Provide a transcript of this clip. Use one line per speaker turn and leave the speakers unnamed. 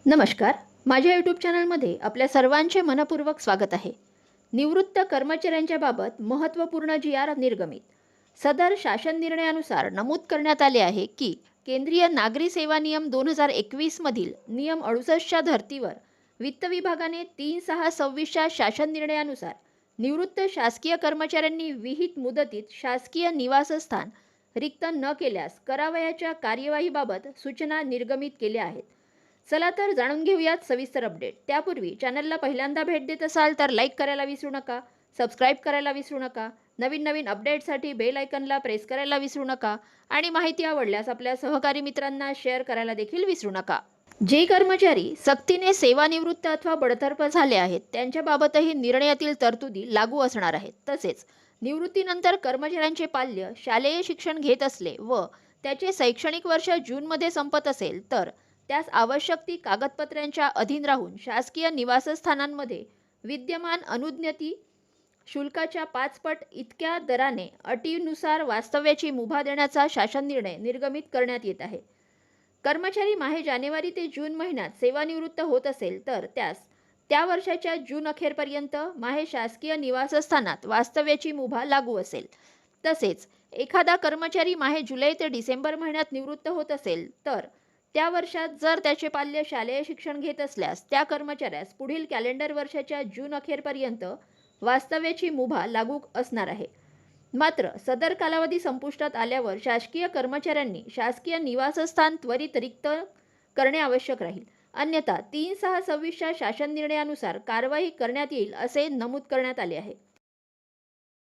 नमस्कार. माझ्या यूट्यूब चॅनलमध्ये आपल्या सर्वांचे मनपूर्वक स्वागत आहे. निवृत्त कर्मचाऱ्यांच्या बाबत महत्त्वपूर्ण जी-आर निर्गमित. सदर शासन निर्णयानुसार नमूद करण्यात आले आहे की केंद्रीय नागरी सेवा नियम 2021 मधील नियम 68च्या धर्तीवर वित्त विभागाने 3/6/26च्या शासन निर्णयानुसार निवृत्त शासकीय कर्मचाऱ्यांनी विहित मुदतीत शासकीय निवासस्थान रिक्त न केल्यास करावयाच्या कार्यवाहीबाबत सूचना निर्गमित केल्या आहेत. चला तर जाणून घेऊयात सविस्तर अपडेट. त्यापूर्वी चॅनलला पहिल्यांदा भेट देत असाल तर लाईक करायला विसरू नका, सबस्क्राईब करायला विसरू नका, नवीन अपडेटसाठी बेल आयकनला प्रेस करायला विसरू नका आणि माहिती आवडल्यास आपल्या सहकारी मित्रांना शेअर करायला देखील विसरू नका. जे कर्मचारी सक्तीने सेवानिवृत्त अथवा बडतर्फ झाले आहेत त्यांच्याबाबतही निर्णयातील तरतुदी लागू असणार आहेत. तसेच निवृत्तीनंतर कर्मचाऱ्यांचे पाल्य शालेय शिक्षण घेत असले व त्याचे शैक्षणिक वर्ष जूनमध्ये संपत असेल तर त्यास आवश्यक ती कागदपत्रांच्या अधीन राहून शासकीय निवासस्थानांमध्ये विद्यमान अनुज्ञती शुल्काच्या 5 पट इतक्या दराने अटीनुसार वास्तव्याची मुभा देण्याचा शासन निर्णय निर्गमित करण्यात येत आहे. कर्मचारी माहे जानेवारी ते जून महिन्यात सेवानिवृत्त होत असेल तर त्यास त्या वर्षाच्या जून अखेरपर्यंत माहे शासकीय निवासस्थानात वास्तव्याची मुभा लागू असेल. तसेच एखादा कर्मचारी माहे जुलै ते डिसेंबर महिन्यात निवृत्त होत असेल तर त्या वर्षात जर त्याचे पाल्य शालेय शिक्षण घेत असल्यास त्या कर्मचाऱ्यास पुढील कॅलेंडर वर्षाच्या जून अखेरपर्यंत वास्तव्याची मुभा लागू असणार आहे. मात्र सदर कालावधी संपुष्टात आल्यावर शासकीय कर्मचाऱ्यांनी शासकीय निवासस्थान त्वरित रिक्त करणे आवश्यक राहील. अन्यथा 3/6/26च्या शासन निर्णयानुसार कारवाई करण्यात येईल असे नमूद करण्यात आले आहे.